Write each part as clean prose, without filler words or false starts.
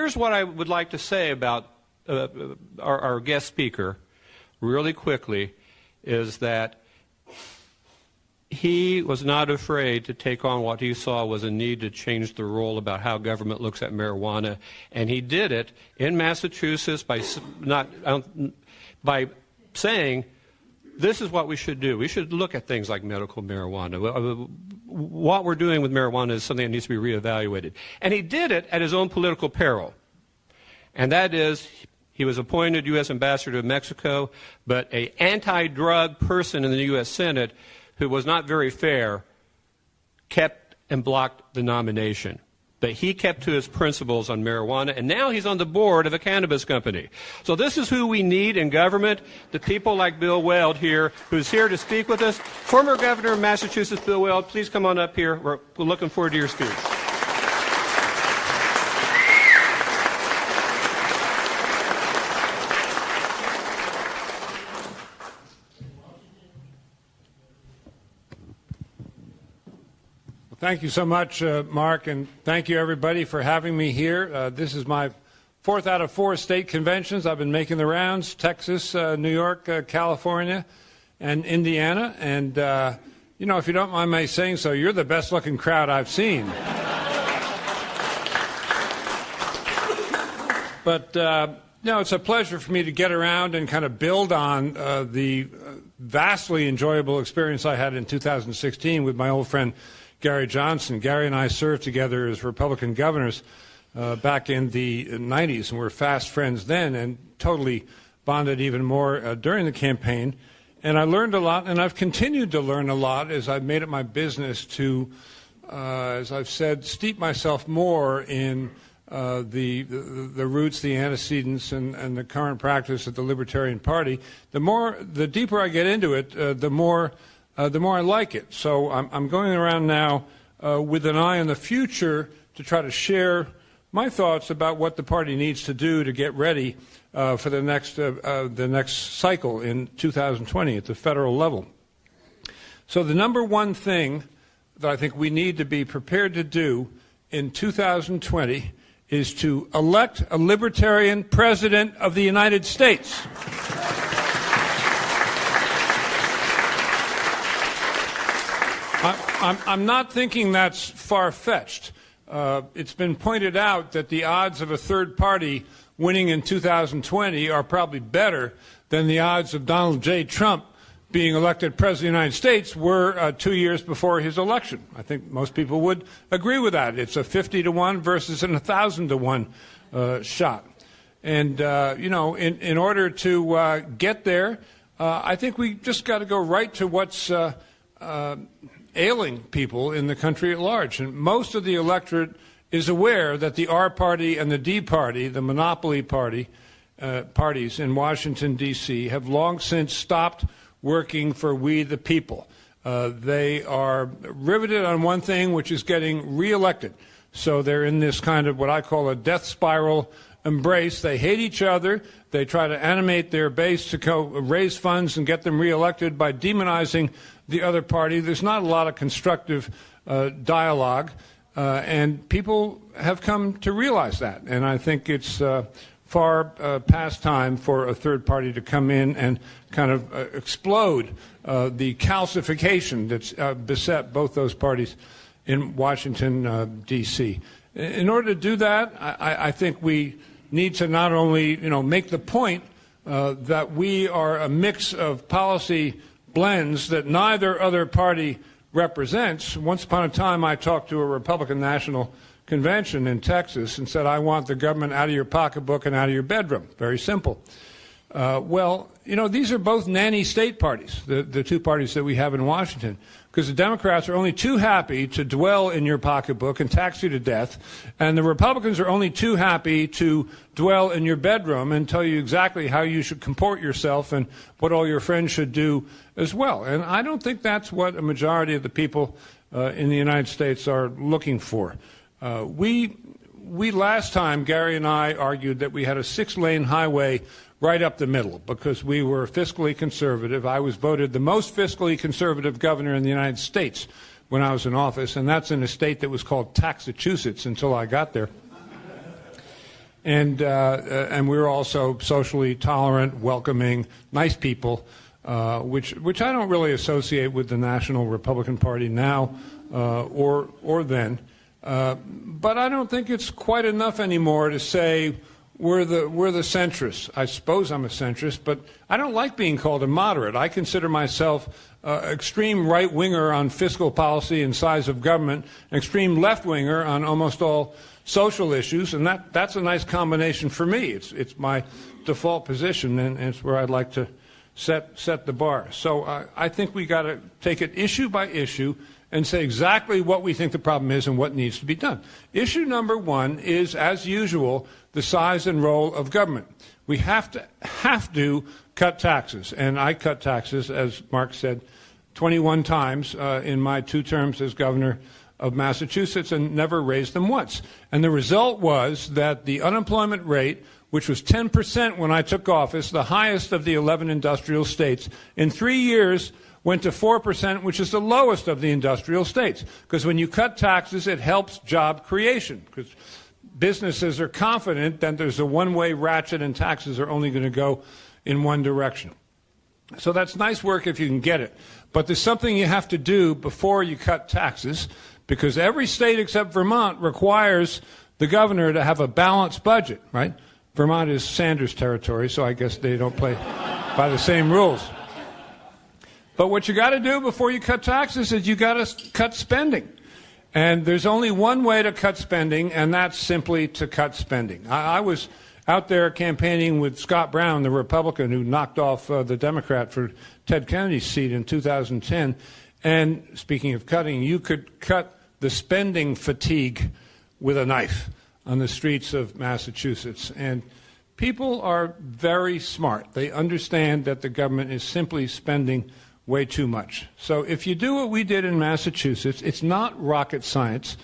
Here's what I would like to say about our guest speaker, really quickly, is that he was not afraid to take on what he saw was a need to change the role about how government looks at marijuana, and he did it in Massachusetts by saying, this is what we should do. We should look at things like medical marijuana. What we're doing with marijuana is something that needs to be reevaluated. And he did it at his own political peril. And that is, he was appointed U.S. ambassador to Mexico, but an anti-drug person in the U.S. Senate who was not very fair kept and blocked the nomination. But he kept to his principles on marijuana, and now he's on the board of a cannabis company. So this is who we need in government, the people like Bill Weld here, who's here to speak with us. Former Governor of Massachusetts, Bill Weld, please come on up here. We're looking forward to your speech. Thank you so much, Mark, and thank you, everybody, for having me here. This is my 4th out of 4 state conventions. I've been making the rounds, Texas, New York, California, and Indiana. And, you know, if you don't mind my saying so, you're the best-looking crowd I've seen. But, no, it's a pleasure for me to get around and kind of build on the vastly enjoyable experience I had in 2016 with my old friend Gary Johnson. Gary and I served together as Republican governors back in the 90s, and we're fast friends then and totally bonded even more during the campaign. And I learned a lot, and I've continued to learn a lot as I've made it my business to, as I've said, steep myself more in the roots, the antecedents, and the current practice of the Libertarian Party. The deeper I get into it, the more I like it. So I'm going around now with an eye on the future to try to share my thoughts about what the party needs to do to get ready for the next cycle in 2020 at the federal level. So the number one thing that I think we need to be prepared to do in 2020 is to elect a libertarian president of the United States. I'm not thinking that's far-fetched. It's been pointed out that the odds of a third party winning in 2020 are probably better than the odds of Donald J. Trump being elected President of the United States were 2 years before his election. I think most people would agree with that. It's a 50-to-1 versus an 1,000-to-1 shot. And, you know, in order to get there, I think we just got to go right to what's ailing people in the country at large. And most of the electorate is aware that the R party and the D party, the monopoly parties in Washington, D.C., have long since stopped working for we the people. They are riveted on one thing, which is getting reelected. So they're in this kind of what I call a death spiral embrace. They hate each other. They try to animate their base to raise funds and get them reelected by demonizing the other party. There's not a lot of constructive dialogue, and people have come to realize that. And I think it's far past time for a third party to come in and kind of explode the calcification that's beset both those parties in Washington, D.C. In order to do that, I think we need to not only, make the point that we are a mix of policy blends that neither other party represents. Once upon a time, I talked to a Republican National Convention in Texas and said, I want the government out of your pocketbook and out of your bedroom. Very simple. Well, these are both nanny state parties, the two parties that we have in Washington, because the Democrats are only too happy to dwell in your pocketbook and tax you to death, and the Republicans are only too happy to dwell in your bedroom and tell you exactly how you should comport yourself and what all your friends should do as well. And I don't think that's what a majority of the people in the United States are looking for. We last time, Gary and I argued that we had a 6-lane highway right up the middle because we were fiscally conservative. I was voted the most fiscally conservative governor in the United States when I was in office, and that's in a state that was called Taxachusetts until I got there. And we're also socially tolerant, welcoming, nice people, which I don't really associate with the National Republican Party now or then. But I don't think it's quite enough anymore to say we're the centrists. I suppose I'm a centrist, but I don't like being called a moderate. I consider myself extreme right-winger on fiscal policy and size of government, an extreme left-winger on almost all social issues, and that's a nice combination for me. It's my default position, and it's where I'd like to set the bar. So I think we got to take it issue by issue and say exactly what we think the problem is and what needs to be done. Issue number one is, as usual, the size and role of government. We have to cut taxes, and I cut taxes, as Mark said, 21 times in my 2 terms as governor of Massachusetts, and never raised them once. And the result was that the unemployment rate, which was 10% when I took office, the highest of the 11 industrial states, in 3 years went to 4%, which is the lowest of the industrial states. Because when you cut taxes, it helps job creation. Because businesses are confident that there's a one-way ratchet and taxes are only going to go in one direction. So that's nice work if you can get it. But there's something you have to do before you cut taxes, because every state except Vermont requires the governor to have a balanced budget, right? Vermont is Sanders territory, so I guess they don't play by the same rules. But what you got to do before you cut taxes is you got to cut spending. And there's only one way to cut spending, and that's simply to cut spending. I was out there campaigning with Scott Brown, the Republican who knocked off the Democrat for Ted Kennedy's seat in 2010. And speaking of cutting, you could cut the spending fatigue with a knife on the streets of Massachusetts. And people are very smart. They understand that the government is simply spending way too much. So if you do what we did in Massachusetts, it's not rocket science.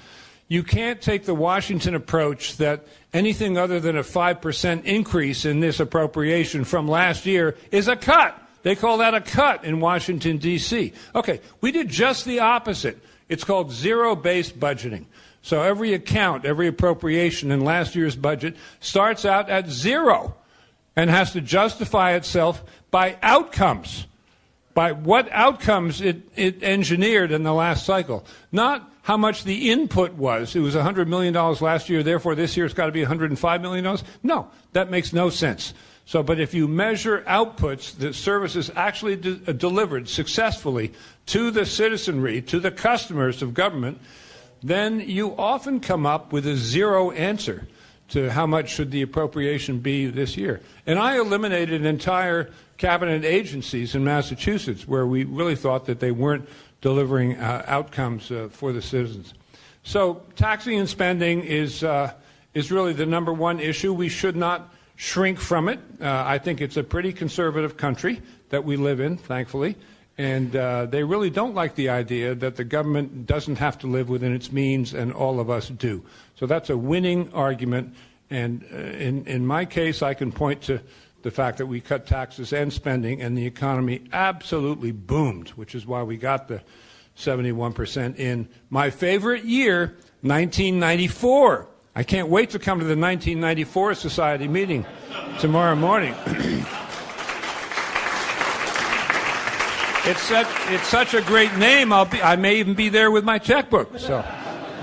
You can't take the Washington approach that anything other than a 5% increase in this appropriation from last year is a cut. They call that a cut in Washington, D.C. Okay, we did just the opposite. It's called zero-based budgeting. So every account, every appropriation in last year's budget starts out at zero and has to justify itself by outcomes. By what outcomes it engineered in the last cycle. Not how much the input was. It was $100 million last year, therefore this year it's got to be $105 million. No, that makes no sense. So, but if you measure outputs, the services actually delivered successfully to the citizenry, to the customers of government, then you often come up with a zero answer to how much should the appropriation be this year. And I eliminated entire cabinet agencies in Massachusetts where we really thought that they weren't delivering outcomes for the citizens. So taxing and spending is really the number one issue. We should not shrink from it. I think it's a pretty conservative country that we live in, thankfully, and they really don't like the idea that the government doesn't have to live within its means and all of us do. So that's a winning argument, and in my case, I can point to the fact that we cut taxes and spending, and the economy absolutely boomed, which is why we got the 71% in my favorite year, 1994. I can't wait to come to the 1994 Society meeting tomorrow morning. It's such a great name. I may even be there with my checkbook. So,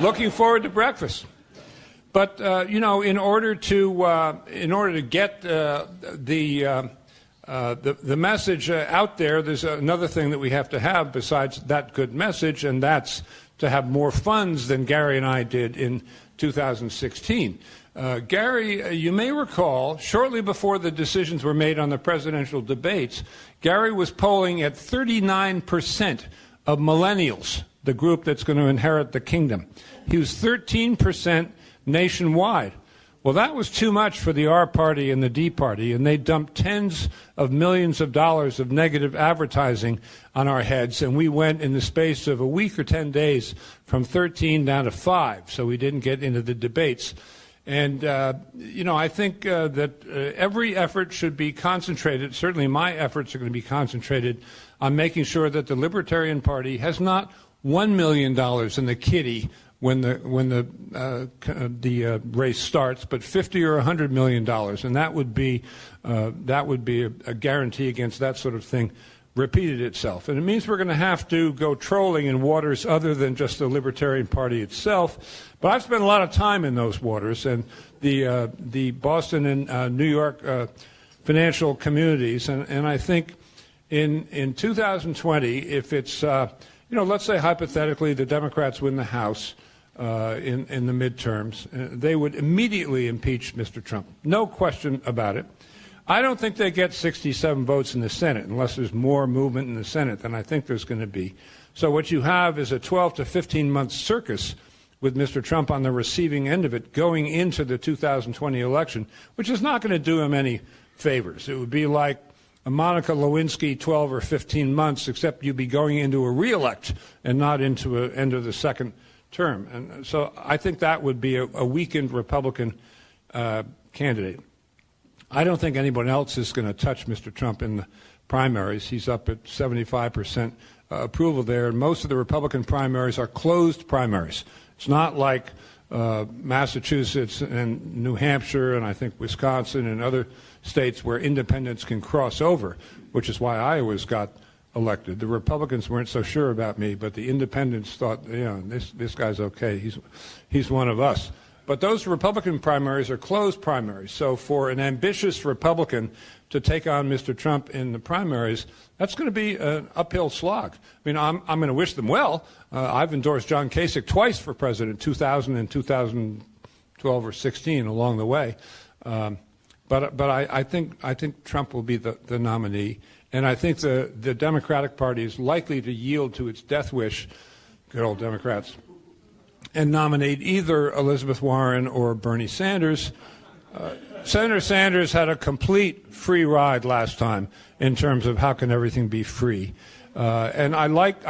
looking forward to breakfast. But in order to get the message out there, there's another thing that we have to have besides that good message, and that's to have more funds than Gary and I did in 2016. Gary, you may recall, shortly before the decisions were made on the presidential debates, Gary was polling at 39% of millennials, the group that's going to inherit the kingdom. He was 13% nationwide. Well, that was too much for the R Party and the D Party, and they dumped tens of millions of dollars of negative advertising on our heads, and we went in the space of a week or 10 days from 13 down to 5, so we didn't get into the debates. And, I think that every effort should be concentrated, certainly my efforts are going to be concentrated on making sure that the Libertarian Party has not $1 million in the kitty when the race starts, but $50 or $100 million, and that would be a guarantee against that sort of thing repeated itself. And it means we're going to have to go trolling in waters other than just the Libertarian Party itself. But I've spent a lot of time in those waters, and the Boston and New York financial communities, and I think in 2020, if it's let's say hypothetically the Democrats win the House in the midterms, they would immediately impeach Mr. Trump. No question about it. I don't think they get 67 votes in the Senate unless there's more movement in the Senate than I think there's going to be. So what you have is a 12 to 15-month circus with Mr. Trump on the receiving end of it going into the 2020 election, which is not going to do him any favors. It would be like a Monica Lewinsky 12 or 15 months, except you'd be going into a reelect and not into an end of the second term. And so I think that would be a weakened Republican candidate. I don't think anyone else is going to touch Mr. Trump in the primaries. He's up at 75% approval there, and most of the Republican primaries are closed primaries. It's not like Massachusetts and New Hampshire and I think Wisconsin and other states where independents can cross over, which is why I always got elected. The Republicans weren't so sure about me, but the independents thought, this guy's okay. He's one of us. But those Republican primaries are closed primaries. So for an ambitious Republican to take on Mr. Trump in the primaries, that's going to be an uphill slog. I mean, I'm going to wish them well. I've endorsed John Kasich twice for president, 2000 and 2012 or 16 along the way. But I think Trump will be the nominee. And I think the Democratic Party is likely to yield to its death wish, good old Democrats, and nominate either Elizabeth Warren or Bernie Sanders. Senator Sanders had a complete free ride last time in terms of how can everything be free. And I like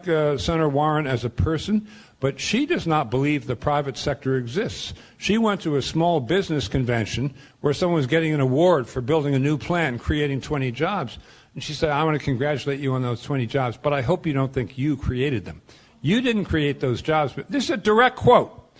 Senator Warren as a person, but she does not believe the private sector exists. She went to a small business convention where someone was getting an award for building a new plant, creating 20 jobs. And she said, I want to congratulate you on those 20 jobs, but I hope you don't think you created them. You didn't create those jobs. But this is a direct quote.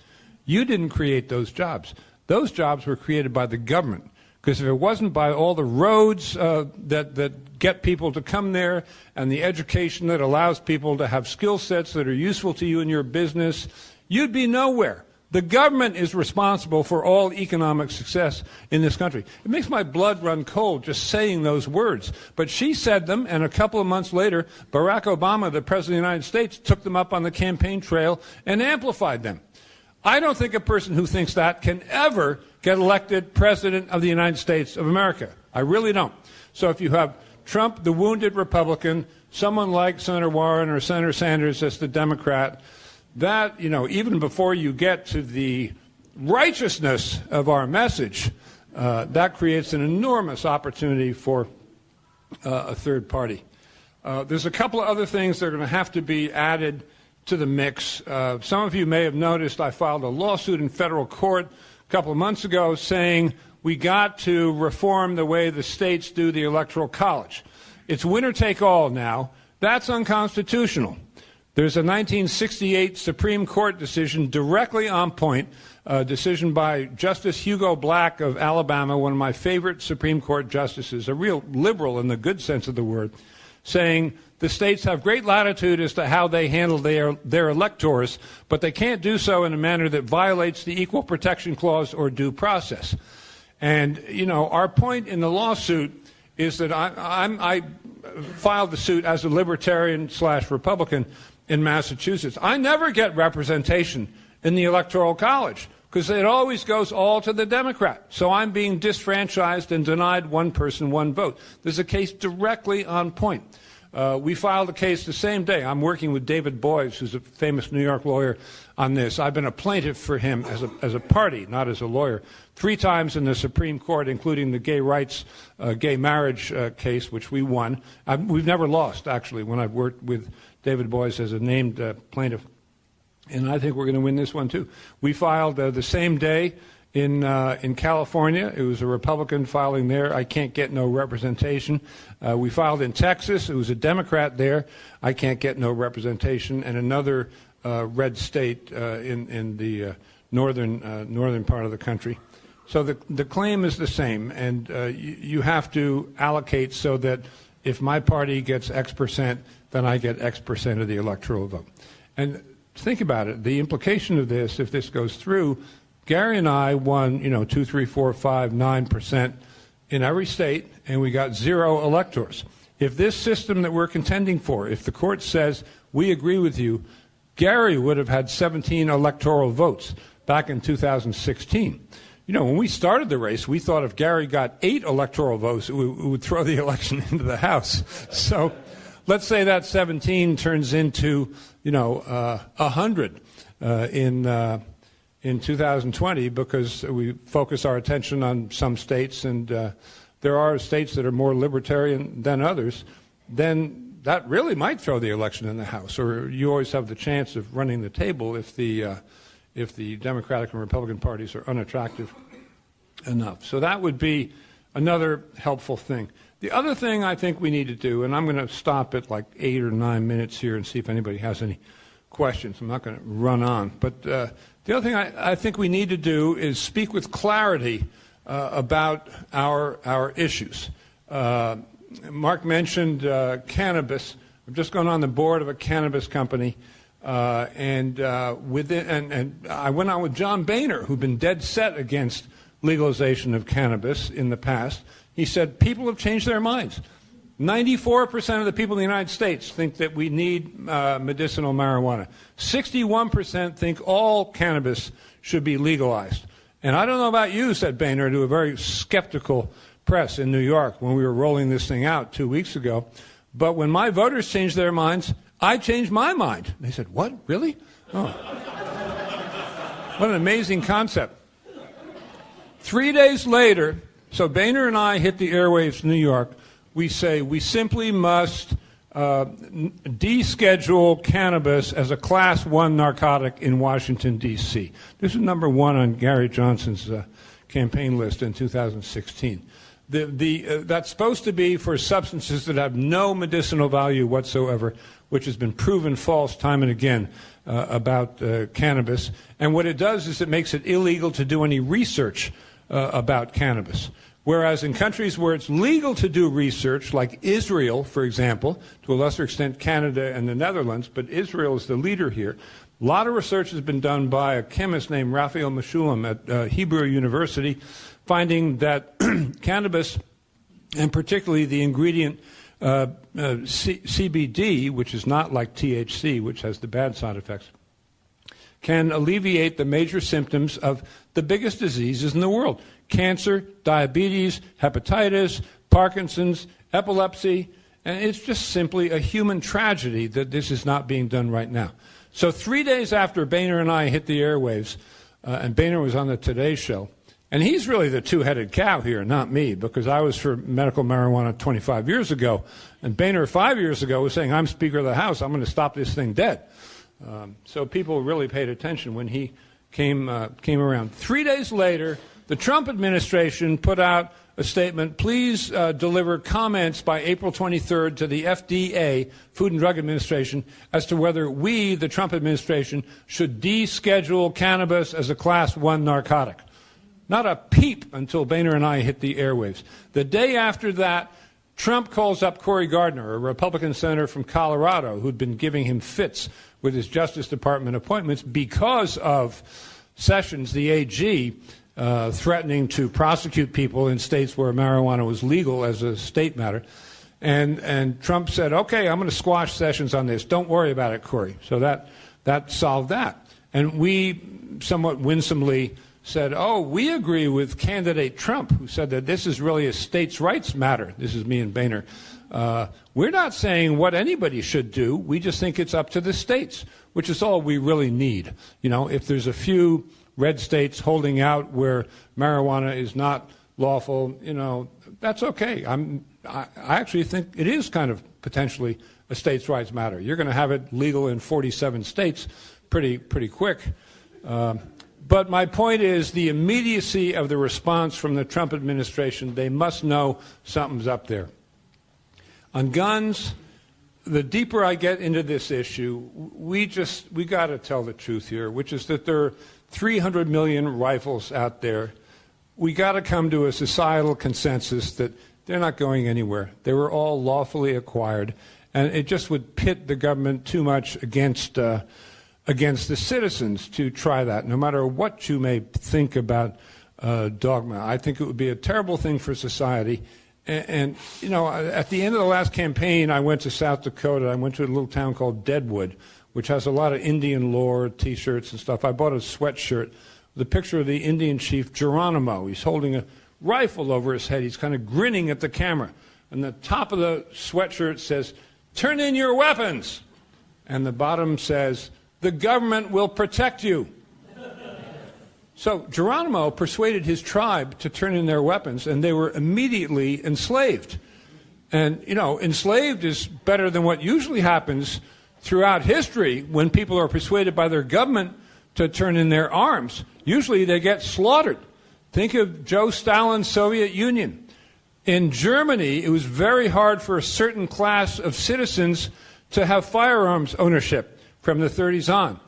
You didn't create those jobs. Those jobs were created by the government. Because if it wasn't by all the roads that get people to come there and the education that allows people to have skill sets that are useful to you in your business, you'd be nowhere. The government is responsible for all economic success in this country. It makes my blood run cold just saying those words. But she said them, and a couple of months later, Barack Obama, the President of the United States, took them up on the campaign trail and amplified them. I don't think a person who thinks that can ever get elected President of the United States of America. I really don't. So if you have Trump, the wounded Republican, someone like Senator Warren or Senator Sanders as the Democrat, that, even before you get to the righteousness of our message, that creates an enormous opportunity for a third party. There's a couple of other things that are going to have to be added to the mix. Some of you may have noticed I filed a lawsuit in federal court a couple of months ago saying we got to reform the way the states do the Electoral College. It's winner take all now. That's unconstitutional. There's a 1968 Supreme Court decision directly on point, a decision by Justice Hugo Black of Alabama, one of my favorite Supreme Court justices, a real liberal in the good sense of the word, saying the states have great latitude as to how they handle their electors, but they can't do so in a manner that violates the Equal Protection Clause or due process. And, our point in the lawsuit is that I filed the suit as a libertarian/Republican in Massachusetts. I never get representation in the Electoral College because it always goes all to the Democrat. So I'm being disfranchised and denied one person, one vote. There's a case directly on point. We filed a case the same day. I'm working with David Boies, who's a famous New York lawyer, on this. I've been a plaintiff for him as a party, not as a lawyer, 3 times in the Supreme Court, including the gay rights, gay marriage case, which we won. We've never lost, actually, when I've worked with David Boies as a named plaintiff. And I think we're going to win this one, too. We filed the same day in California. It was a Republican filing there. I can't get no representation. We filed in Texas. It was a Democrat there. I can't get no representation. And another red state in the northern part of the country. So the claim is the same, and you have to allocate so that if my party gets X percent, then I get X percent of the electoral vote. And think about it. The implication of this, if this goes through, Gary and I won, 2, 3, 4, 5, 9% in every state, and we got 0 electors. If this system that we're contending for, if the court says we agree with you, Gary would have had 17 electoral votes back in 2016. When we started the race, we thought if Gary got 8 electoral votes, it would throw the election into the House. So let's say that 17 turns into, 100 in 2020 because we focus our attention on some states, and there are states that are more libertarian than others. Then that really might throw the election in the House, or you always have the chance of running the table if the Democratic and Republican parties are unattractive enough. So that would be another helpful thing. The other thing I think we need to do, and I'm going to stop at like 8 or 9 minutes here and see if anybody has any questions. I'm not going to run on. But the other thing I think we need to do is speak with clarity about our issues. Mark mentioned cannabis. I've just gone on the board of a cannabis company. And I went on with John Boehner, who'd been dead set against legalization of cannabis in the past. He said people have changed their minds. 94% of the people in the United States think that we need medicinal marijuana. 61% think all cannabis should be legalized. And I don't know about you, said Boehner to a very skeptical press in New York when we were rolling this thing out 2 weeks ago. But when my voters changed their minds, I changed my mind. They said, what? Really? Oh. What an amazing concept. 3 days later, so Boehner and I hit the airwaves in New York. We say we simply must deschedule cannabis as a Class 1 narcotic in Washington, D.C. This is number 1 on Gary Johnson's campaign list in 2016. That's supposed to be for substances that have no medicinal value whatsoever, which has been proven false time and again about cannabis. And what it does is it makes it illegal to do any research about cannabis. Whereas in countries where it's legal to do research, like Israel, for example, to a lesser extent Canada and the Netherlands, but Israel is the leader here, a lot of research has been done by a chemist named Raphael Meshulam at Hebrew University, finding that cannabis, and particularly the ingredient CBD, which is not like THC, which has the bad side effects, can alleviate the major symptoms of the biggest diseases in the world: cancer, diabetes, hepatitis, Parkinson's, epilepsy. And it's just simply a human tragedy that this is not being done right now. So 3 days after Boehner and I hit the airwaves, and Boehner was on the Today Show, and he's really the two-headed cow here, not me, because I was for medical marijuana 25 years ago, and Boehner 5 years ago was saying, I'm Speaker of the House, I'm going to stop this thing dead. So people really paid attention when he came around. 3 days later, the Trump administration put out a statement, please deliver comments by April 23rd to the FDA, Food and Drug Administration, as to whether we, the Trump administration, should deschedule cannabis as a Class 1 narcotic. Not a peep until Boehner and I hit the airwaves. The day after that, Trump calls up Cory Gardner, a Republican senator from Colorado, who'd been giving him fits with his Justice Department appointments because of Sessions, the AG, threatening to prosecute people in states where marijuana was legal as a state matter. And Trump said, okay, I'm going to squash Sessions on this. Don't worry about it, Cory. So that solved that. And we somewhat winsomely said, oh, we agree with candidate Trump, who said that this is really a states' rights matter. This is me and Boehner. We're not saying what anybody should do. We just think it's up to the states, which is all we really need. You know, if there's a few red states holding out where marijuana is not lawful, you know, that's okay. I actually think it is kind of potentially a states' rights matter. You're going to have it legal in 47 states pretty quick. But my point is the immediacy of the response from the Trump administration. They must know something's up there. On guns, the deeper I get into this issue, we got to tell the truth here, which is that there are 300 million rifles out there. We got to come to a societal consensus that they're not going anywhere. They were all lawfully acquired, and it just would pit the government too much against the citizens to try that, no matter what you may think about dogma. I think it would be a terrible thing for society. And, you know, at the end of the last campaign, I went to South Dakota. I went to a little town called Deadwood, which has a lot of Indian lore, T-shirts and stuff. I bought a sweatshirt with a picture of the Indian chief Geronimo. He's holding a rifle over his head. He's kind of grinning at the camera. And the top of the sweatshirt says, "Turn in your weapons." And the bottom says, "The government will protect you." So Geronimo persuaded his tribe to turn in their weapons, and they were immediately enslaved. And, you know, enslaved is better than what usually happens throughout history when people are persuaded by their government to turn in their arms. Usually they get slaughtered. Think of Joe Stalin's Soviet Union. In Germany, it was very hard for a certain class of citizens to have firearms ownership from the 30s on.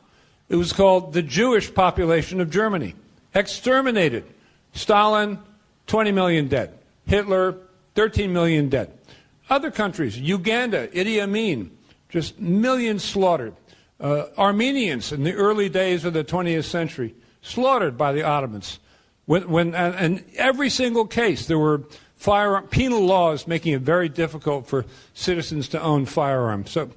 It was called the Jewish population of Germany. Exterminated. Stalin, 20 million dead. Hitler, 13 million dead. Other countries, Uganda, Idi Amin, just millions slaughtered. Armenians in the early days of the 20th century, slaughtered by the Ottomans. And every single case, there were penal laws making it very difficult for citizens to own firearms. So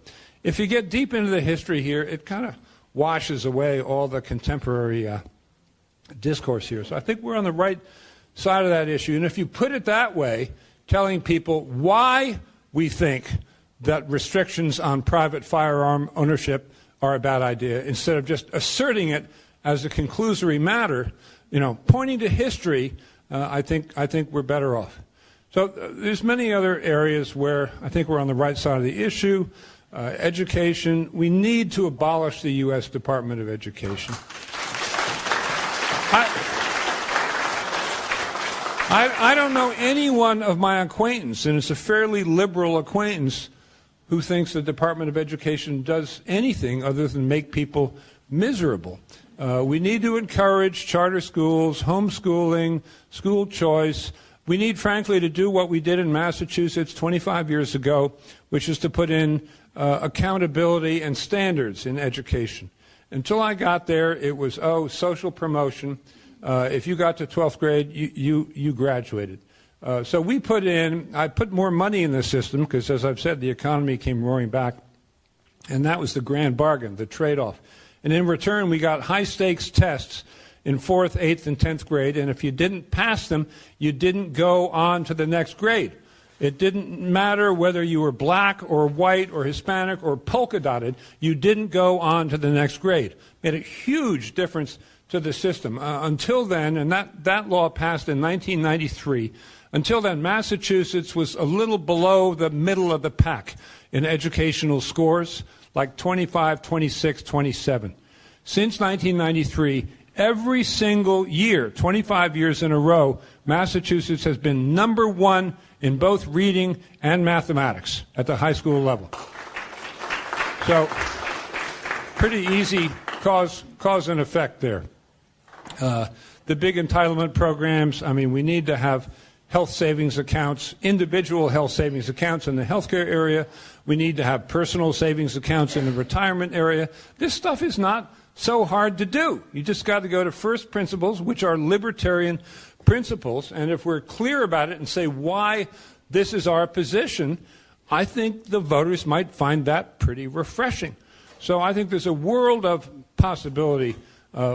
if you get deep into the history here, it kind of washes away all the contemporary discourse here. So I think we're on the right side of that issue. And if you put it that way, telling people why we think that restrictions on private firearm ownership are a bad idea, instead of just asserting it as a conclusory matter, you know, pointing to history, I think we're better off. So there's many other areas where I think we're on the right side of the issue. Education, we need to abolish the U.S. Department of Education. I don't know anyone of my acquaintance, and it's a fairly liberal acquaintance, who thinks the Department of Education does anything other than make people miserable. We need to encourage charter schools, homeschooling, school choice. We need, frankly, to do what we did in Massachusetts 25 years ago, which is to put in accountability and standards in education. Until I got there, it was, social promotion. If you got to 12th grade, you graduated. So I put more money in the system because, as I've said, the economy came roaring back. And that was the grand bargain, the trade-off. And in return, we got high-stakes tests in 4th, 8th, and 10th grade. And if you didn't pass them, you didn't go on to the next grade. It didn't matter whether you were black or white or Hispanic or polka-dotted. You didn't go on to the next grade. It made a huge difference to the system. Until then, and that law passed in 1993, until then, Massachusetts was a little below the middle of the pack in educational scores, like 25, 26, 27. Since 1993, every single year, 25 years in a row, Massachusetts has been number one in both reading and mathematics at the high school level. So, pretty easy cause and effect there. The big entitlement programs, I mean, we need to have health savings accounts, individual health savings accounts in the healthcare area. We need to have personal savings accounts in the retirement area. This stuff is not so hard to do. You just got to go to first principles, which are libertarian principles, and if we're clear about it and say why this is our position, I think the voters might find that pretty refreshing. So I think there's a world of possibility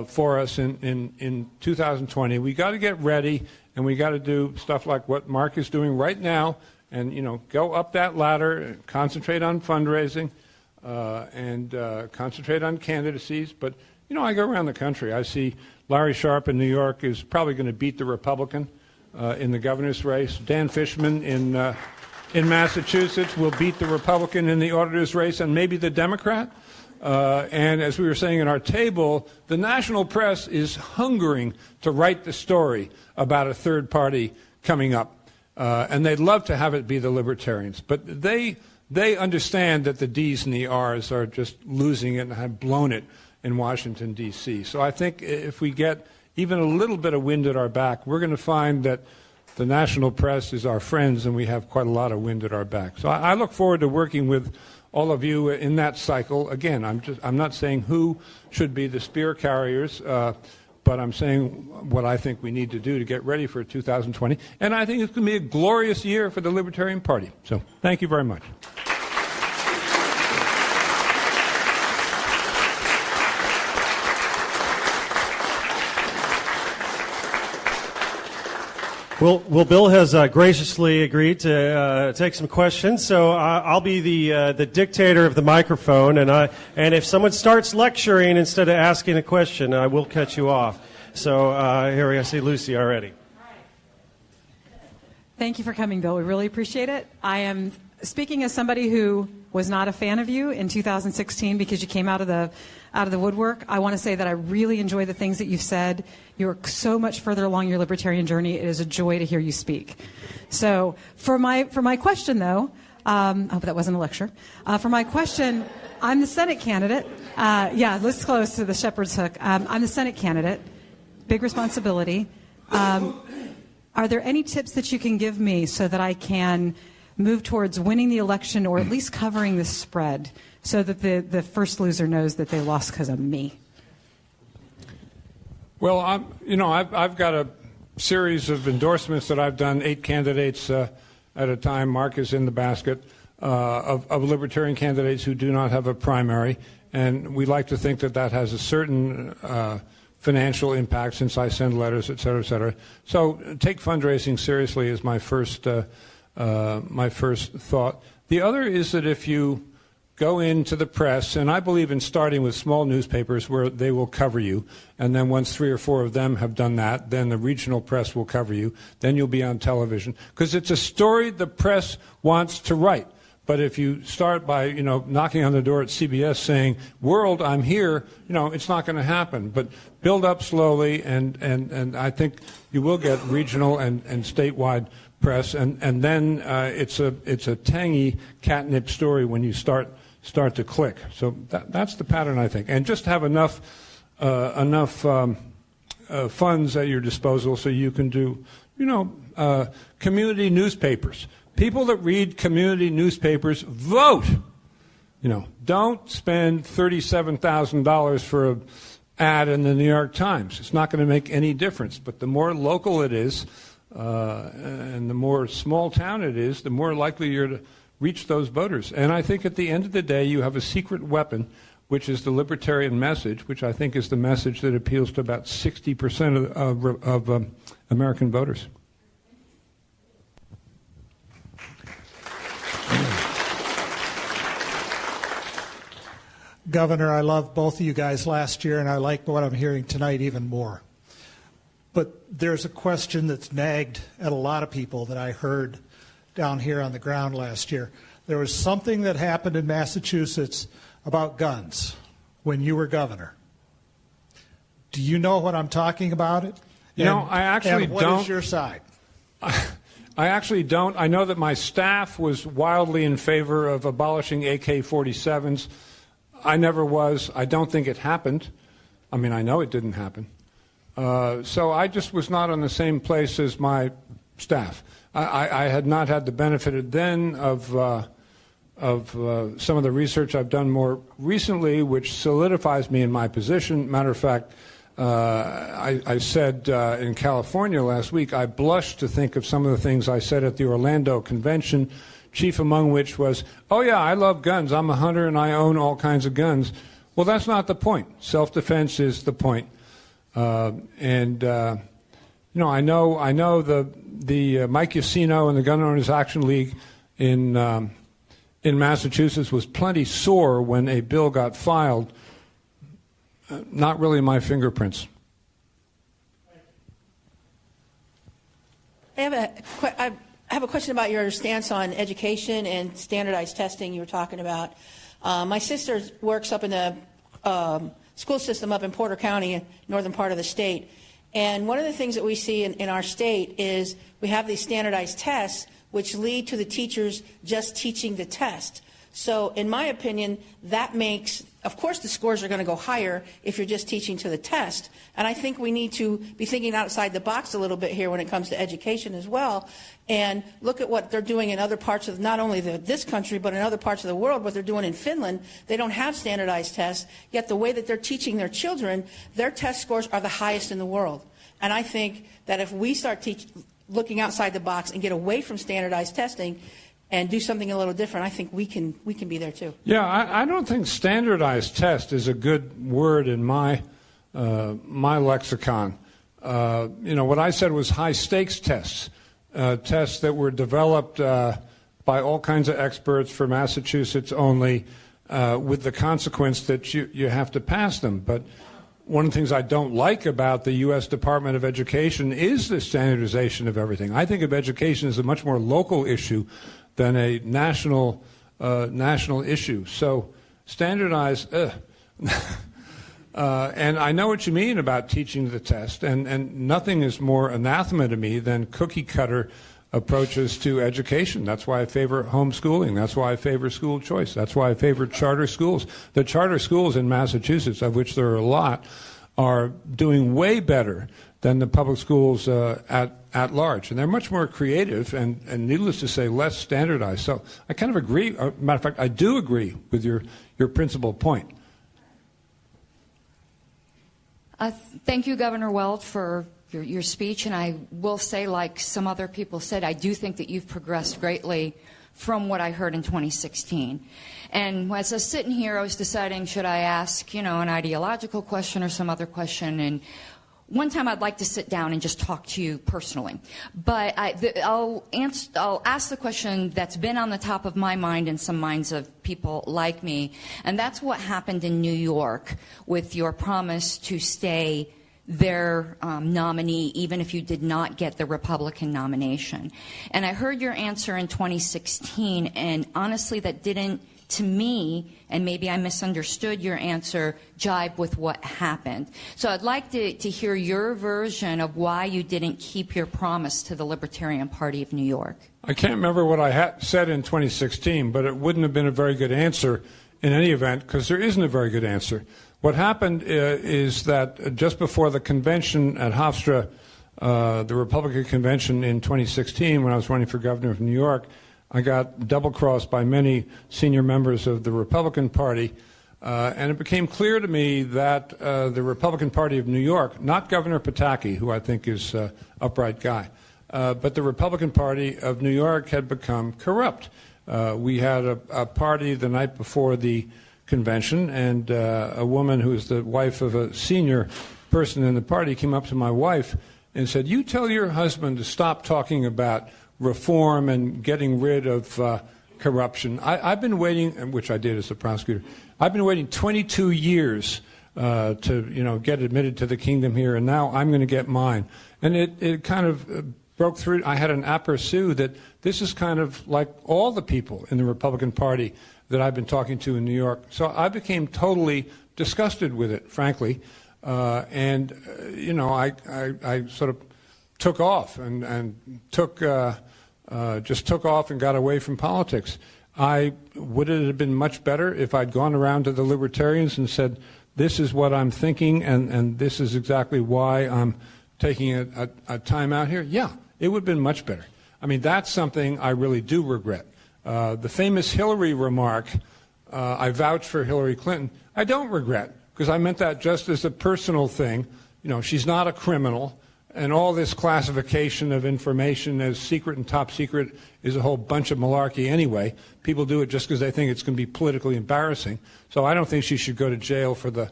for us in 2020. We got to get ready, and we got to do stuff like what Mark is doing right now, and go up that ladder, concentrate on fundraising, and concentrate on candidacies. But I go around the country. I see Larry Sharp in New York is probably going to beat the Republican in the governor's race. Dan Fishman in Massachusetts will beat the Republican in the auditor's race, and maybe the Democrat. And as we were saying at our table, the national press is hungering to write the story about a third party coming up. And they'd love to have it be the Libertarians. But they they understand that the D's and the R's are just losing it and have blown it in Washington, D.C. So I think if we get even a little bit of wind at our back, we're going to find that the national press is our friends and we have quite a lot of wind at our back. So I look forward to working with all of you in that cycle. Again, I'm not saying who should be the spear carriers, but I'm saying what I think we need to do to get ready for 2020. And I think it's going to be a glorious year for the Libertarian Party. So thank you very much. Well, Bill has graciously agreed to take some questions, so I'll be the dictator of the microphone, and if someone starts lecturing instead of asking a question, I will cut you off. So here I see Lucy already. Thank you for coming, Bill. We really appreciate it. I am speaking as somebody who was not a fan of you in 2016 because you came out of the woodwork. I want to say that I really enjoy the things that you've said. You're so much further along your libertarian journey. It is a joy to hear you speak. So for my question, though, I hope that wasn't a lecture. For my question, I'm the Senate candidate. Let's close to the shepherd's hook. I'm the Senate candidate. Big responsibility. Are there any tips that you can give me so that I can move towards winning the election or at least covering the spread so that the first loser knows that they lost because of me? Well, I've got a series of endorsements that I've done, 8 candidates at a time. Mark is in the basket of libertarian candidates who do not have a primary, and we like to think that that has a certain financial impact since I send letters, et cetera, et cetera. So take fundraising seriously is my first thought. The other is that if you go into the press, and I believe in starting with small newspapers where they will cover you, and then once 3 or 4 of them have done that, then the regional press will cover you, then you'll be on television. Because it's a story the press wants to write. But if you start by, knocking on the door at CBS saying, "World, I'm here," it's not going to happen. But build up slowly, and I think you will get regional and statewide press, and then it's a tangy catnip story when you start to click. So that's the pattern, I think, and just have enough funds at your disposal so you can do community newspapers. People that read community newspapers vote. Don't spend $37,000 for an ad in the New York Times. It's not going to make any difference. But the more local it is, and the more small town it is, the more likely you're to reach those voters. And I think at the end of the day, you have a secret weapon, which is the libertarian message, which I think is the message that appeals to about 60% of American voters. Governor, I loved both of you guys last year, and I like what I'm hearing tonight even more. But there's a question that's nagged at a lot of people that I heard down here on the ground last year. There was something that happened in Massachusetts about guns when you were governor. Do you know what I'm talking about? I actually and what don't. What is your side? I actually don't. I know that my staff was wildly in favor of abolishing AK-47s. I never was. I don't think it happened. I mean, I know it didn't happen. So I just was not on the same place as my staff. I had not had the benefit then of some of the research I've done more recently, which solidifies me in my position. Matter of fact, I said in California last week, I blushed to think of some of the things I said at the Orlando convention, chief among which was, "Oh yeah, I love guns. I'm a hunter and I own all kinds of guns." Well, that's not the point. Self-defense is the point. I know the Mike Yassino and the Gun Owners Action League in Massachusetts was plenty sore when a bill got filed. Not really my fingerprints. I have a question about your stance on education and standardized testing you were talking about. My sister works up in the school system up in Porter County, northern part of the state. And one of the things that we see in our state is we have these standardized tests, which lead to the teachers just teaching the test. So in my opinion, that makes, of course the scores are going to go higher if you're just teaching to the test. And I think we need to be thinking outside the box a little bit here when it comes to education as well. And look at what they're doing in other parts of, not only this country, but in other parts of the world, what they're doing in Finland. They don't have standardized tests, yet the way that they're teaching their children, their test scores are the highest in the world. And I think that if we start looking outside the box and get away from standardized testing and do something a little different, I think we can be there too. Yeah, I don't think standardized test is a good word in my lexicon. What I said was high stakes tests, tests that were developed by all kinds of experts for Massachusetts only, with the consequence that you have to pass them. But one of the things I don't like about the U.S. Department of Education is the standardization of everything. I think of education as a much more local issue than a national issue. So standardized, and I know what you mean about teaching the test, and nothing is more anathema to me than cookie-cutter approaches to education. That's why I favor homeschooling. That's why I favor school choice. That's why I favor charter schools. The charter schools in Massachusetts, of which there are a lot, are doing way better than the public schools at large. And they're much more creative and needless to say, less standardized. So I kind of agree. Matter of fact, I do agree with your principal point. Thank you, Governor Weld, for your speech. And I will say, like some other people said, I do think that you've progressed greatly from what I heard in 2016. And as I was sitting here, I was deciding, should I ask, an ideological question or some other question? And one time I'd like to sit down and just talk to you personally. But I'll ask the question that's been on the top of my mind and some minds of people like me, and that's what happened in New York with your promise to stay their nominee, even if you did not get the Republican nomination. And I heard your answer in 2016, and honestly, that didn't, to me, and maybe I misunderstood your answer, jibe with what happened. So I'd like to hear your version of why you didn't keep your promise to the Libertarian Party of New York. I can't remember what I said in 2016, but it wouldn't have been a very good answer in any event, because there isn't a very good answer. What happened is that just before the convention at Hofstra, the Republican convention in 2016, when I was running for governor of New York, I got double-crossed by many senior members of the Republican Party, and it became clear to me that the Republican Party of New York, not Governor Pataki, who I think is an upright guy, but the Republican Party of New York had become corrupt. We had a party the night before the convention, and a woman who is the wife of a senior person in the party came up to my wife and said, "You tell your husband to stop talking about reform and getting rid of corruption. I've been waiting," which I did as a prosecutor. I've been waiting 22 years to get admitted to the kingdom here, and now I'm going to get mine. And it kind of broke through. I had an aperçu that this is kind of like all the people in the Republican Party that I've been talking to in New York. So I became totally disgusted with it, frankly, and I sort of took off and just took off and got away from politics. Would it have been much better if I'd gone around to the libertarians and said, this is what I'm thinking, and this is exactly why I'm taking a time out here? Yeah, it would have been much better. I mean, that's something I really do regret. The famous Hillary remark, I vouch for Hillary Clinton, I don't regret, because I meant that just as a personal thing. She's not a criminal. And all this classification of information as secret and top secret is a whole bunch of malarkey anyway. People do it just because they think it's going to be politically embarrassing. So I don't think she should go to jail for the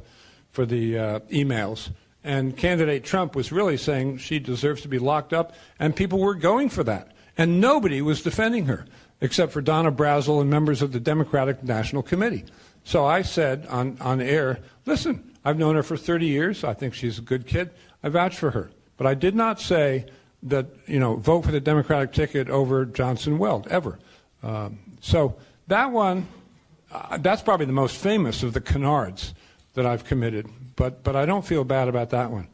emails. And candidate Trump was really saying she deserves to be locked up, and people were going for that. And nobody was defending her, except for Donna Brazil and members of the Democratic National Committee. So I said on air, listen, I've known her for 30 years. I think she's a good kid. I vouch for her. But I did not say that, vote for the Democratic ticket over Johnson Weld, ever. So that one, that's probably the most famous of the canards that I've committed. But I don't feel bad about that one.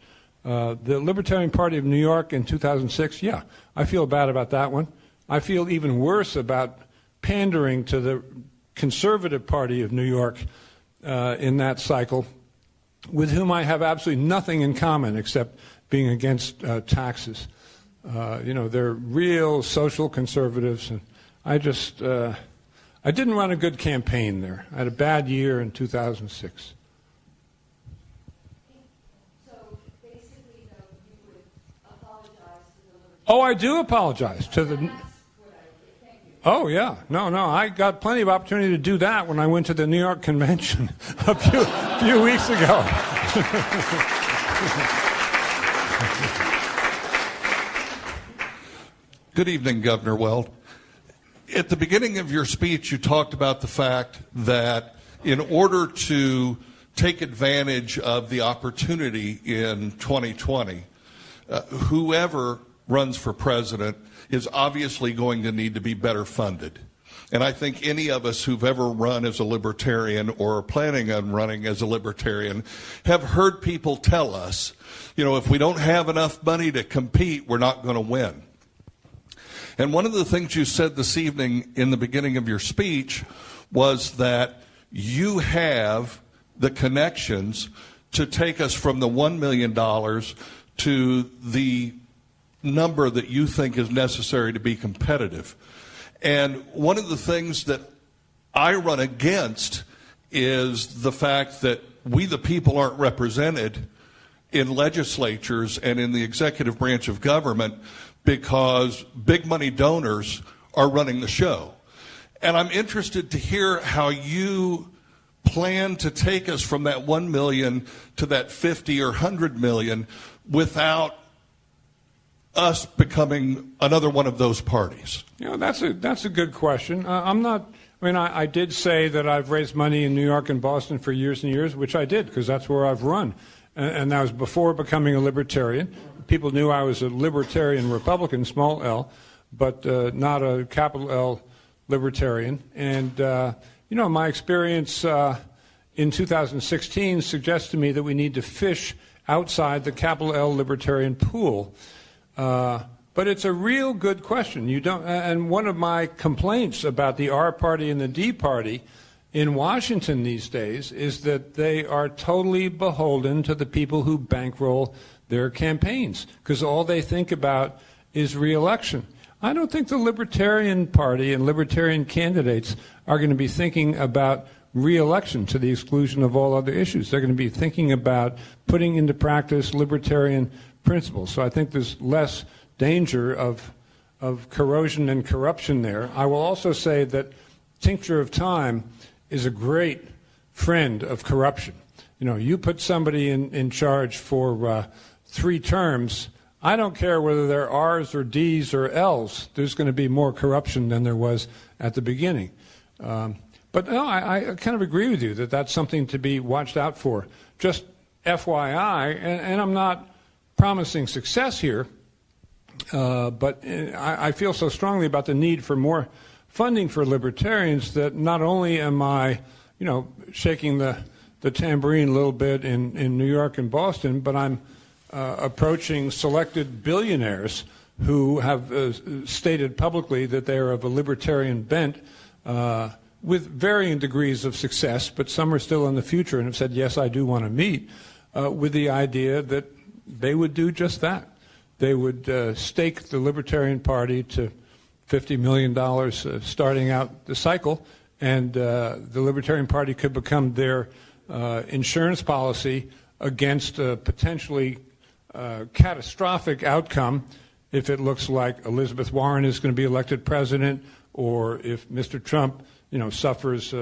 The Libertarian Party of New York in 2006, yeah, I feel bad about that one. I feel even worse about pandering to the conservative party of New York in that cycle, with whom I have absolutely nothing in common except being against taxes. They're real social conservatives, and I didn't run a good campaign there. I had a bad year in 2006. So basically, though, you would apologize to the Libertarians? Oh, I do apologize to the... Oh, yeah. No, I got plenty of opportunity to do that when I went to the New York convention a few weeks ago. Good evening, Governor Weld. At the beginning of your speech, you talked about the fact that in order to take advantage of the opportunity in 2020, whoever runs for president is obviously going to need to be better funded. And I think any of us who've ever run as a libertarian or are planning on running as a libertarian have heard people tell us, if we don't have enough money to compete, we're not going to win. And one of the things you said this evening in the beginning of your speech was that you have the connections to take us from the $1 million to the number that you think is necessary to be competitive. And one of the things that I run against is the fact that we the people aren't represented in legislatures and in the executive branch of government because big money donors are running the show. And I'm interested to hear how you plan to take us from that 1 million to that 50 or 100 million without us becoming another one of those parties. That's a good question. I did say that I've raised money in New York and Boston for years and years, which I did because that's where I've run. And that was before becoming a libertarian. People knew I was a libertarian Republican, small l, but not a capital L libertarian. And, my experience in 2016 suggests to me that we need to fish outside the capital L libertarian pool. But it's a real good question. And one of my complaints about the R party and the D party in Washington these days is that they are totally beholden to the people who bankroll their campaigns because all they think about is re-election. I don't think the Libertarian Party and Libertarian candidates are going to be thinking about re-election to the exclusion of all other issues. They're going to be thinking about putting into practice libertarian principles. So I think there's less danger of corrosion and corruption there. I will also say that tincture of time is a great friend of corruption. You put somebody in charge for 3 terms, I don't care whether they're R's or D's or L's, there's going to be more corruption than there was at the beginning. But no, I kind of agree with you that that's something to be watched out for. Just FYI, and I'm not promising success here, but I feel so strongly about the need for more funding for libertarians that not only am I, shaking the tambourine a little bit in New York and Boston, but I'm approaching selected billionaires who have stated publicly that they are of a libertarian bent with varying degrees of success, but some are still in the future and have said, yes, I do want to meet, with the idea that they would do just that. They would stake the Libertarian Party to $50 million starting out the cycle, and the Libertarian Party could become their insurance policy against a potentially catastrophic outcome if it looks like Elizabeth Warren is going to be elected president, or if Mr. Trump, suffers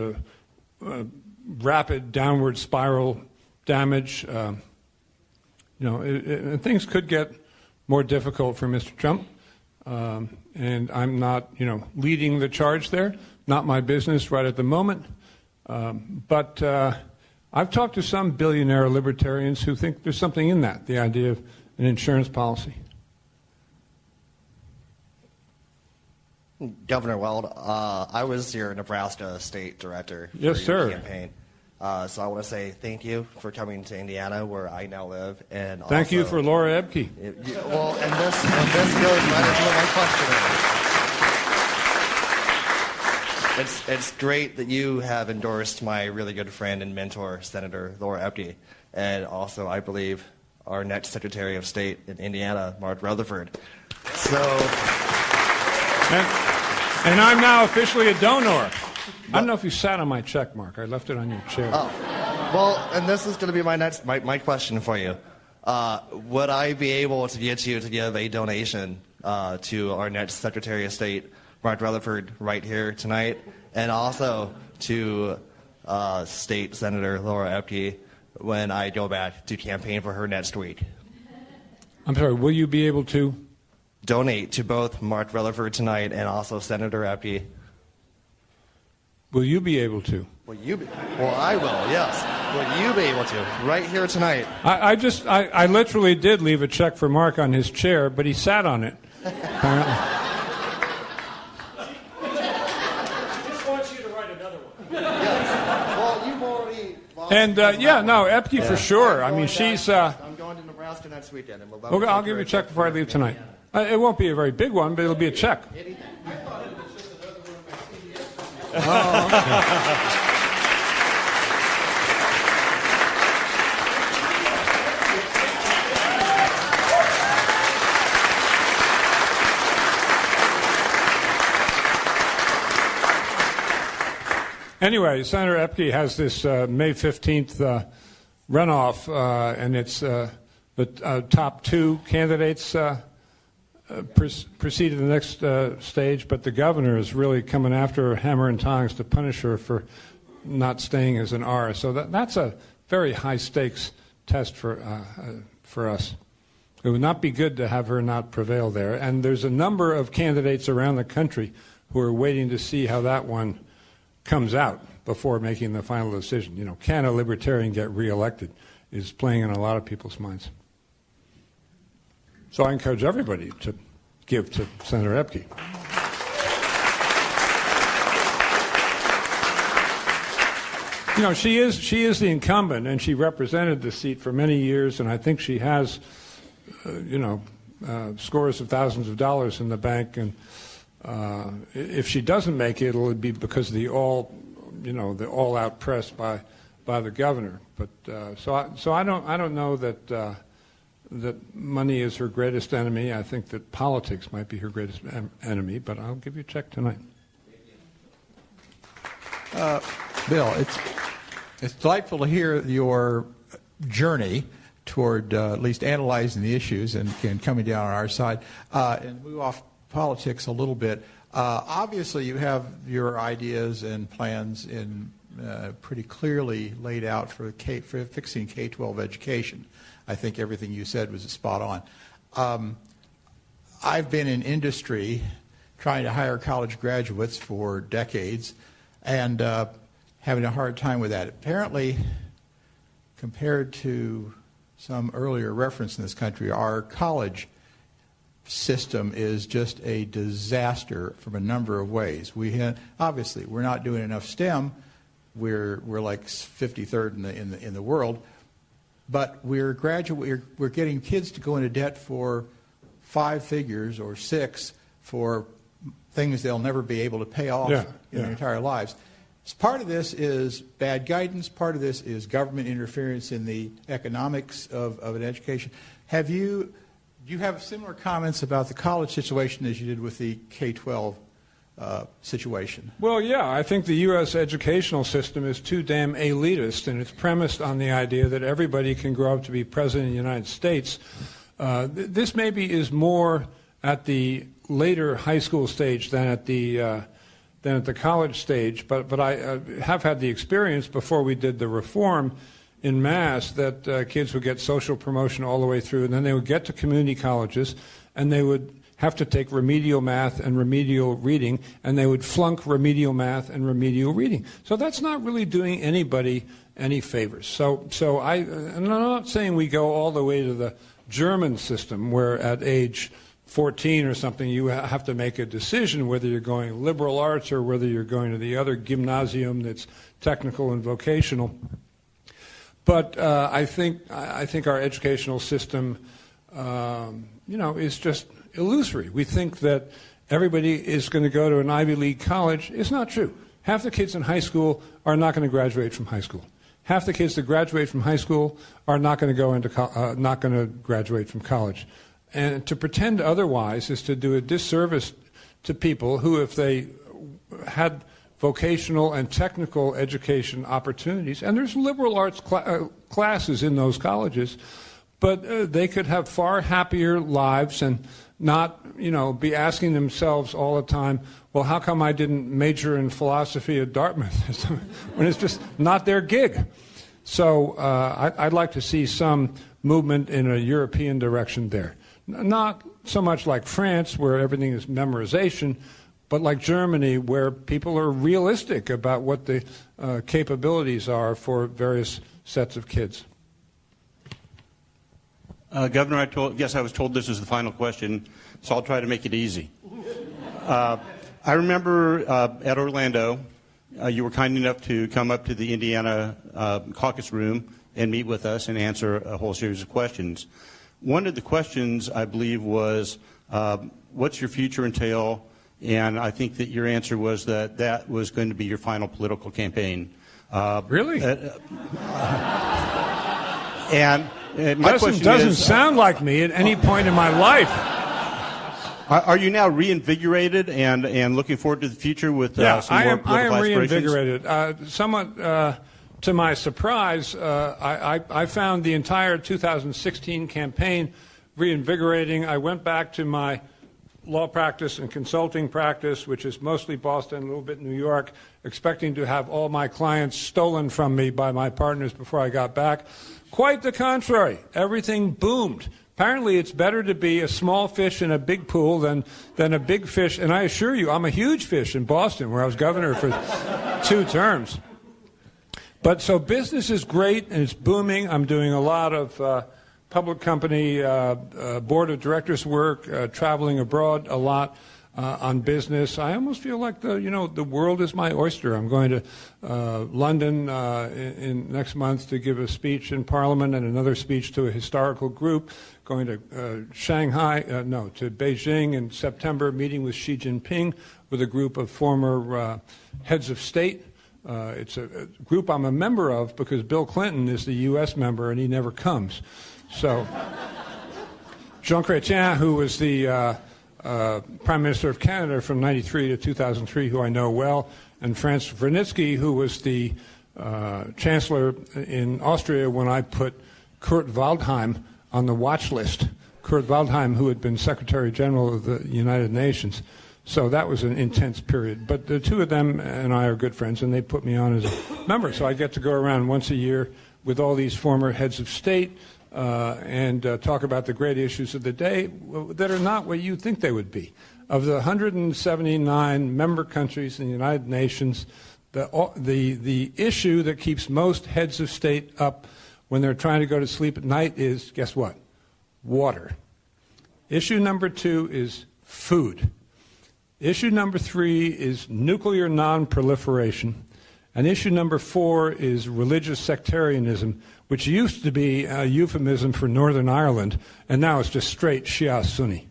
rapid downward spiral damage. Things could get more difficult for Mr. Trump, and I'm not, leading the charge there. Not my business right at the moment. But I've talked to some billionaire libertarians who think there's something in that, the idea of an insurance policy. Governor Weld, I was your Nebraska state director for Yes, your sir. campaign. So I want to say thank you for coming to Indiana, where I now live, and Thank you also, for Laura Ebke. Well, and this goes right into what my question is. it's great that you have endorsed my really good friend and mentor, Senator Laura Epke, and also, I believe, our next Secretary of State in Indiana, Mark Rutherford. So, and I'm now officially a donor. I don't know if you sat on my check, Mark. I left it on your chair. Oh, well, and this is going to be my question for you. Would I be able to get you to give a donation to our next Secretary of State, Mark Rutherford, right here tonight, and also to State Senator Laura Epke when I go back to campaign for her next week? I'm sorry, will you be able to? Donate to both Mark Rutherford tonight and also Senator Epke. Will you be able to? Well, I will, yes. Will you be able to? Right here tonight. I literally did leave a check for Mark on his chair, but he sat on it, apparently. I just want you to write another one. Yes. Well, you've already... And, Epke for sure. I mean, she's... I'm going to Nebraska next weekend. And I'll give you a check before I leave tonight. It won't be a very big one, but it'll be a check. Anyway, Senator Epke has this May 15th runoff, and it's the top two candidates proceed to the next stage, but the governor is really coming after her hammer and tongs to punish her for not staying as an R. So that's a very high-stakes test for us. It would not be good to have her not prevail there. And there's a number of candidates around the country who are waiting to see how that one comes out before making the final decision. You know, can a libertarian get reelected is playing in a lot of people's minds. So I encourage everybody to give to Senator Epke. You know, she is the incumbent, and she represented the seat for many years, and I think she has, scores of thousands of dollars in the bank. And if she doesn't make it, it'll be because of the all-out press by the governor. But so I don't know that money is her greatest enemy. I think that politics might be her greatest enemy. But I'll give you a check tonight. Bill, it's delightful to hear your journey toward at least analyzing the issues and coming down on our side. And move off politics a little bit. Obviously, you have your ideas and plans pretty clearly laid out for fixing K-12 education. I think everything you said was spot on. I've been in industry trying to hire college graduates for decades and having a hard time with that. Apparently, compared to some earlier reference in this country, our college system is just a disaster from a number of ways. Obviously, we're not doing enough STEM. We're like 53rd in the world. But we're getting kids to go into debt for 5 figures or 6 for things they'll never be able to pay off in their entire lives. So part of this is bad guidance. Part of this is government interference in the economics of an education. Do you have similar comments about the college situation as you did with the K-12 situation? Well, yeah, I think the U.S. educational system is too damn elitist, and it's premised on the idea that everybody can grow up to be president of the United States. This maybe is more at the later high school stage than at the college stage, but I have had the experience before we did the reform in mass that kids would get social promotion all the way through, and then they would get to community colleges, and they would have to take remedial math and remedial reading, and they would flunk remedial math and remedial reading. So that's not really doing anybody any favors. So I'm not saying we go all the way to the German system, where at age 14 or something you have to make a decision whether you're going liberal arts or whether you're going to the other gymnasium that's technical and vocational. But I think our educational system, is just illusory. We think that everybody is going to go to an Ivy League college. It's not true. Half the kids in high school are not going to graduate from high school. Half the kids that graduate from high school are not going to graduate from college. And to pretend otherwise is to do a disservice to people who, if they had vocational and technical education opportunities, and there's liberal arts classes in those colleges, but they could have far happier lives and not, be asking themselves all the time, well, how come I didn't major in philosophy at Dartmouth? When it's just not their gig. So I'd like to see some movement in a European direction there. Not so much like France, where everything is memorization, but like Germany, where people are realistic about what the capabilities are for various sets of kids. Governor, I was told this was the final question, so I'll try to make it easy. I remember at Orlando, you were kind enough to come up to the Indiana caucus room and meet with us and answer a whole series of questions. One of the questions, I believe, was, what's your future entail? And I think that your answer was that was going to be your final political campaign. Really? And my question doesn't sound like me at any point in my life. Are you now reinvigorated and looking forward to the future with some more political I am aspirations? reinvigorated. Somewhat to my surprise, I found the entire 2016 campaign reinvigorating. I went back to my law practice and consulting practice, which is mostly Boston, a little bit New York, expecting to have all my clients stolen from me by my partners before I got back. Quite the contrary. Everything boomed. Apparently, it's better to be a small fish in a big pool than a big fish. And I assure you, I'm a huge fish in Boston, where I was governor for 2 terms. But so business is great, and it's booming. I'm doing a lot of public company board of directors work, traveling abroad a lot on business. I almost feel like the world is my oyster. I'm going to London in next month to give a speech in Parliament and another speech to a historical group. Going to to Beijing in September, meeting with Xi Jinping with a group of former heads of state. It's a group I'm a member of because Bill Clinton is the U.S. member and he never comes. So Jean Chrétien, who was the Prime Minister of Canada from 1993 to 2003, who I know well, and Franz Wernicke, who was the Chancellor in Austria when I put Kurt Waldheim on the watch list. Kurt Waldheim, who had been Secretary General of the United Nations. So that was an intense period. But the two of them and I are good friends, and they put me on as a member. So I get to go around once a year with all these former heads of state and talk about the great issues of the day that are not what you think they would be. Of the 179 member countries in the United Nations, the issue that keeps most heads of state up when they're trying to go to sleep at night is, guess what? Water. Issue number 2 is food. Issue number 3 is nuclear non-proliferation. And issue number 4 is religious sectarianism, which used to be a euphemism for Northern Ireland, and now it's just straight Shia Sunni.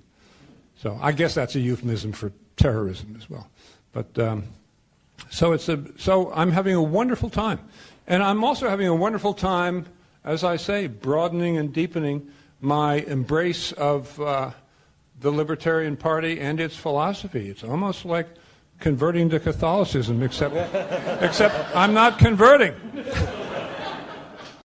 So I guess that's a euphemism for terrorism as well. But so I'm having a wonderful time. And I'm also having a wonderful time, as I say, broadening and deepening my embrace of the Libertarian Party and its philosophy. It's almost like converting to Catholicism, except I'm not converting.